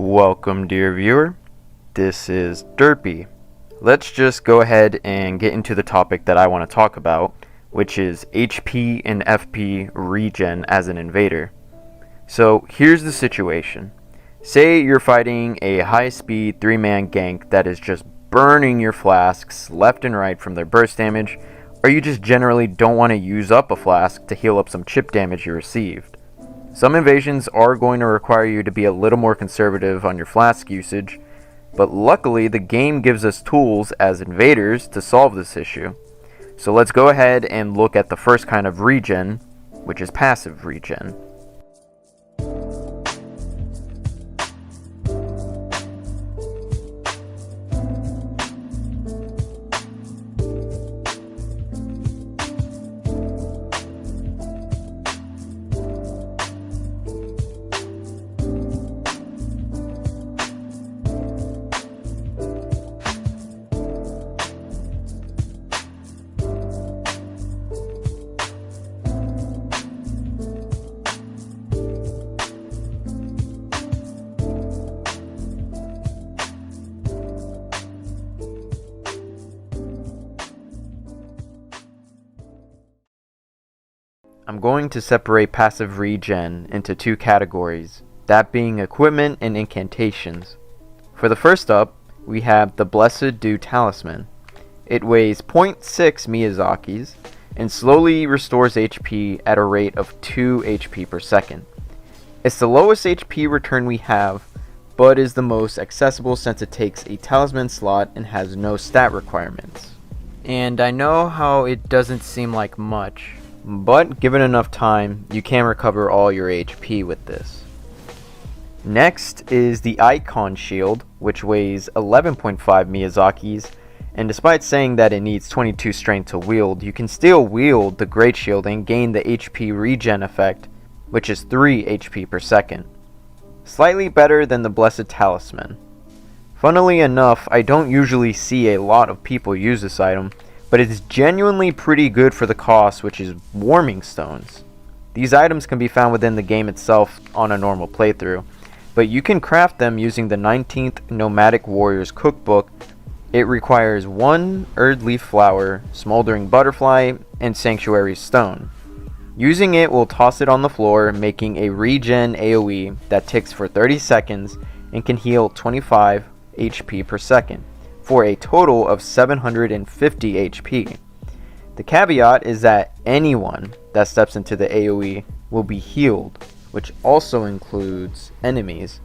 Welcome, dear viewer. This is Derpy. Let's just go ahead and get into the topic that I want to talk about, which is HP and FP regen as an invader. So here's the situation. Say you're fighting a high-speed 3-man gank that is just burning your flasks left and right from their burst damage, or you just generally don't want to use up a flask to heal up some chip damage you received. Some invasions are going to require you to be a little more conservative on your flask usage, but luckily the game gives us tools as invaders to solve this issue. So let's go ahead and look at the first kind of regen, which is passive regen. I'm going to separate passive regen into two categories, that being equipment and incantations. For the first up, we have the Blessed Dew Talisman. It weighs 0.6 Miyazakis and slowly restores HP at a rate of 2 HP per second. It's the lowest HP return we have, but is the most accessible since it takes a talisman slot and has no stat requirements. And I know how it doesn't seem like much, but given enough time, you can recover all your HP with this. Next is the Icon Shield, which weighs 11.5 Miyazakis, and despite saying that it needs 22 strength to wield, you can still wield the Great Shield and gain the HP regen effect, which is 3 HP per second. Slightly better than the Blessed Talisman. Funnily enough, I don't usually see a lot of people use this item, but it's genuinely pretty good for the cost, which is warming stones. These items can be found within the game itself on a normal playthrough, but you can craft them using the 19th Nomadic Warriors Cookbook. It requires 1 Erd Leaf Flower, Smoldering Butterfly, and Sanctuary Stone. Using it will toss it on the floor, making a regen AoE that ticks for 30 seconds and can heal 25 HP per second, for a total of 750 HP. The caveat is that anyone that steps into the AoE will be healed, which also includes enemies.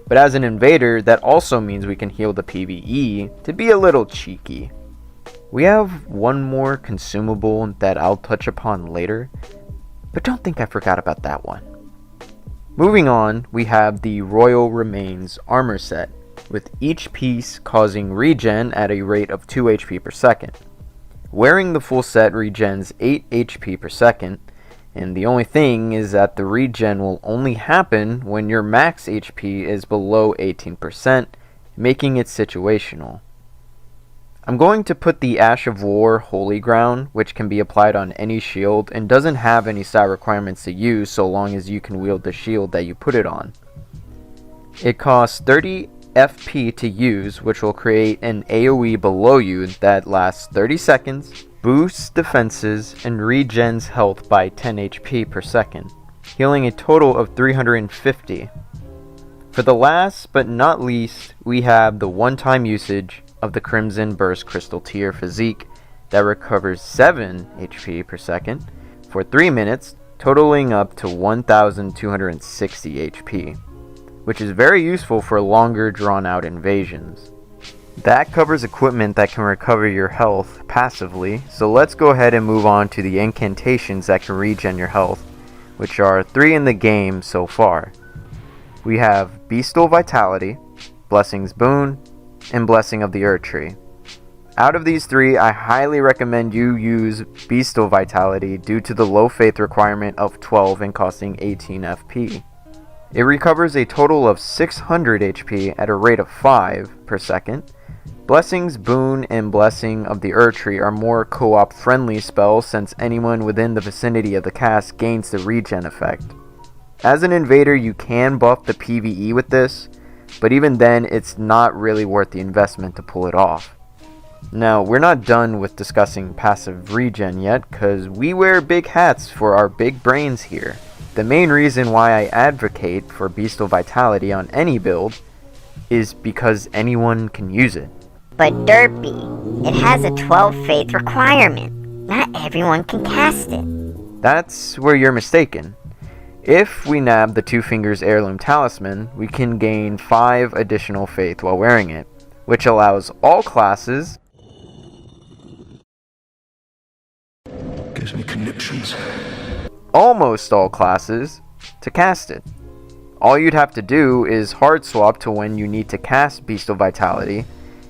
But as an invader, that also means we can heal the PvE to be a little cheeky. We have one more consumable that I'll touch upon later, but don't think I forgot about that one. Moving on, we have the Royal Remains armor set, with each piece causing regen at a rate of 2 HP per second. Wearing the full set regens 8 HP per second, and the only thing is that the regen will only happen when your max HP is below 18%, making it situational. I'm going to put the Ash of War Holy Ground, which can be applied on any shield and doesn't have any stat requirements to use so long as you can wield the shield that you put it on. It costs 30 FP to use, which will create an AoE below you that lasts 30 seconds, boosts defenses, and regens health by 10 HP per second, healing a total of 350. For the last but not least, we have the one-time usage of the Crimson Burst Crystal Tier Physique that recovers 7 HP per second for 3 minutes, totaling up to 1260 HP. Which is very useful for longer drawn-out invasions. That covers equipment that can recover your health passively, so let's go ahead and move on to the incantations that can regen your health, which are 3 in the game so far. We have Bestial Vitality, Blessing's Boon, and Blessing of the Earth Tree. Out of these 3, I highly recommend you use Bestial Vitality due to the low faith requirement of 12 and costing 18 FP. It recovers a total of 600 HP at a rate of 5 per second. Blessing's Boon and Blessing of the Earth Tree are more co-op friendly spells since anyone within the vicinity of the cast gains the regen effect. As an invader, you can buff the PvE with this, but even then it's not really worth the investment to pull it off. Now, we're not done with discussing passive regen yet, cause we wear big hats for our big brains here. The main reason why I advocate for Bestial Vitality on any build is because anyone can use it. But Derpy, it has a 12 faith requirement. Not everyone can cast it. That's where you're mistaken. If we nab the Two Fingers Heirloom Talisman, we can gain 5 additional faith while wearing it, which allows all classes Gives me conniptions. Almost all classes to cast it. All you'd have to do is hard swap to when you need to cast Bestial Vitality,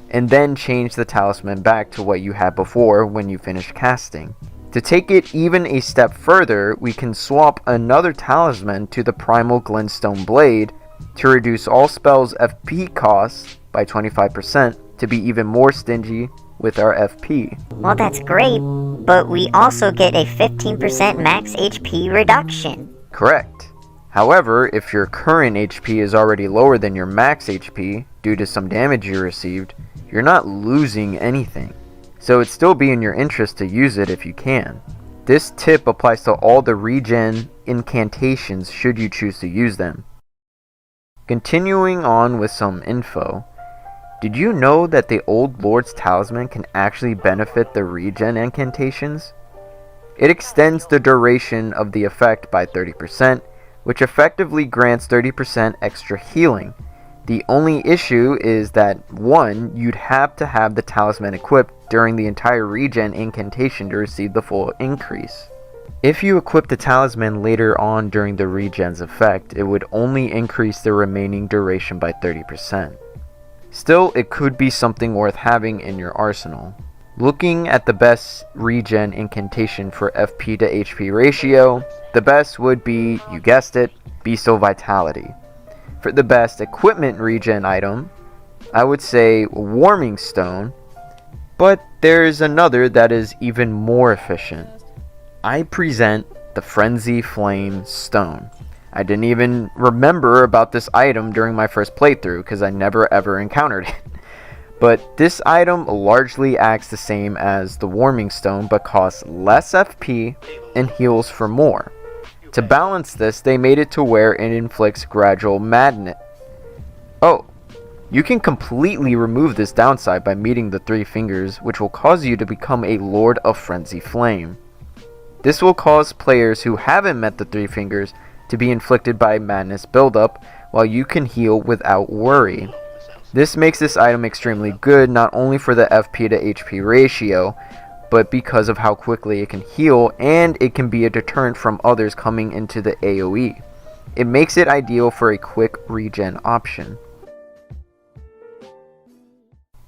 and then change the talisman back to what you had before when you finished casting. To take it even a step further, we can swap another talisman to the Primal Glintstone Blade to reduce all spells' FP costs by 25% to be even more stingy with our FP. Well, that's great, but we also get a 15% max HP reduction. Correct. However, if your current HP is already lower than your max HP due to some damage you received, you're not losing anything. So it'd still be in your interest to use it if you can. This tip applies to all the regen incantations should you choose to use them. Continuing on with some info, did you know that the Old Lord's Talisman can actually benefit the regen incantations? It extends the duration of the effect by 30%, which effectively grants 30% extra healing. The only issue is that 1, you'd have to have the talisman equipped during the entire regen incantation to receive the full increase. If you equip the talisman later on during the regen's effect, it would only increase the remaining duration by 30%. Still, it could be something worth having in your arsenal. Looking at the best regen incantation for FP to HP ratio, the best would be, you guessed it, Bestial Vitality. For the best equipment regen item, I would say Warming Stone, but there's another that is even more efficient. I present the Frenzy Flame Stone. I didn't even remember about this item during my first playthrough because I never ever encountered it. But this item largely acts the same as the Warming Stone but costs less FP and heals for more. To balance this, they made it to where it inflicts gradual madness. Oh, you can completely remove this downside by meeting the 3 fingers, which will cause you to become a Lord of Frenzy Flame. This will cause players who haven't met the 3 fingers to be inflicted by madness buildup, while you can heal without worry. This makes this item extremely good not only for the FP to HP ratio, but because of how quickly it can heal, and it can be a deterrent from others coming into the AoE. It makes it ideal for a quick regen option.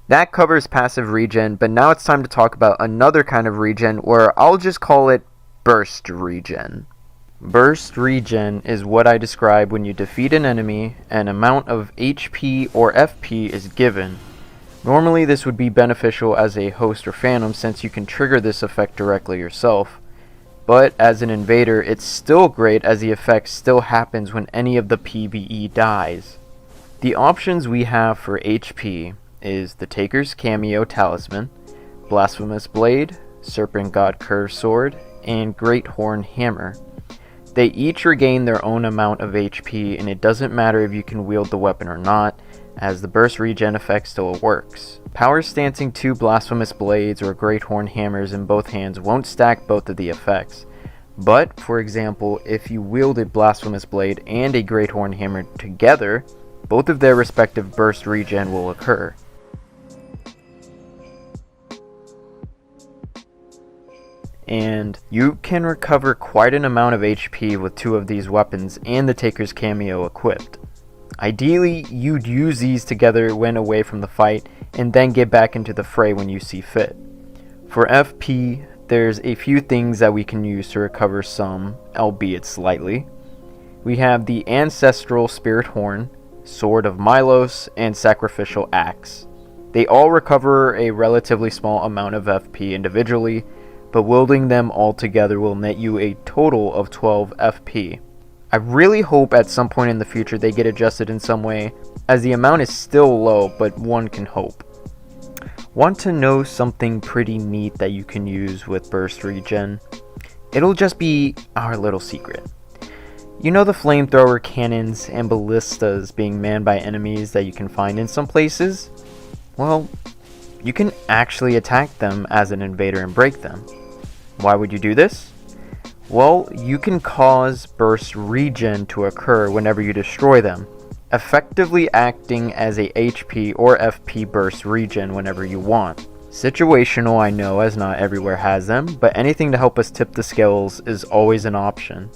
That covers passive regen, but now it's time to talk about another kind of regen where I'll just call it burst regen. Burst regen is what I describe when you defeat an enemy, an amount of HP or FP is given. Normally this would be beneficial as a host or phantom since you can trigger this effect directly yourself. But as an invader, it's still great as the effect still happens when any of the PvE dies. The options we have for HP is the Taker's Cameo Talisman, Blasphemous Blade, Serpent God Curved Sword, and Great Horn Hammer. They each regain their own amount of HP, and it doesn't matter if you can wield the weapon or not, as the burst regen effect still works. Power stancing 2 Blasphemous Blades or Great Horn Hammers in both hands won't stack both of the effects. But, for example, if you wielded Blasphemous Blade and a Great Horn Hammer together, both of their respective burst regen will occur. And you can recover quite an amount of HP with 2 of these weapons and the Taker's Cameo equipped. Ideally, you'd use these together when away from the fight, and then get back into the fray when you see fit. For FP, there's a few things that we can use to recover some, albeit slightly. We have the Ancestral Spirit Horn, Sword of Milos, and Sacrificial Axe. They all recover a relatively small amount of FP individually, but wielding them all together will net you a total of 12 FP. I really hope at some point in the future they get adjusted in some way as the amount is still low, but one can hope. Want to know something pretty neat that you can use with burst regen? It'll just be our little secret. You know the flamethrower cannons and ballistas being manned by enemies that you can find in some places? Well, you can actually attack them as an invader and break them. Why would you do this? Well, you can cause burst regen to occur whenever you destroy them, effectively acting as a HP or FP burst regen whenever you want. Situational, I know, as not everywhere has them, but anything to help us tip the scales is always an option.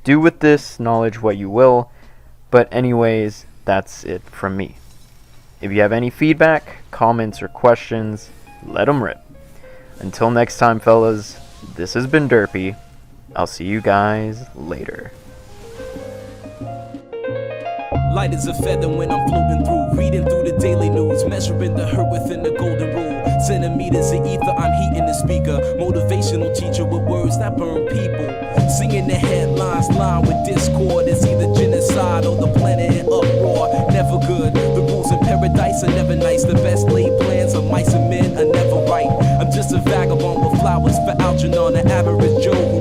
Do with this knowledge what you will, but anyways, that's it from me. If you have any feedback, comments, or questions, let them rip. Until next time, fellas, this has been Derpy. I'll see you guys later. Light as a feather when I'm floating through, reading through the daily news, measuring the hurt within the golden rule. Centimeters of ether, I'm heating the speaker. Motivational teacher with words that burn people. Singing the headlines, line with discord. It's either genocide or the planet in uproar. Never good. The rules in paradise are never nice. The best laid plans of mice and men are never right. I'm just a vagabond with flowers for Algernon, an average Joe.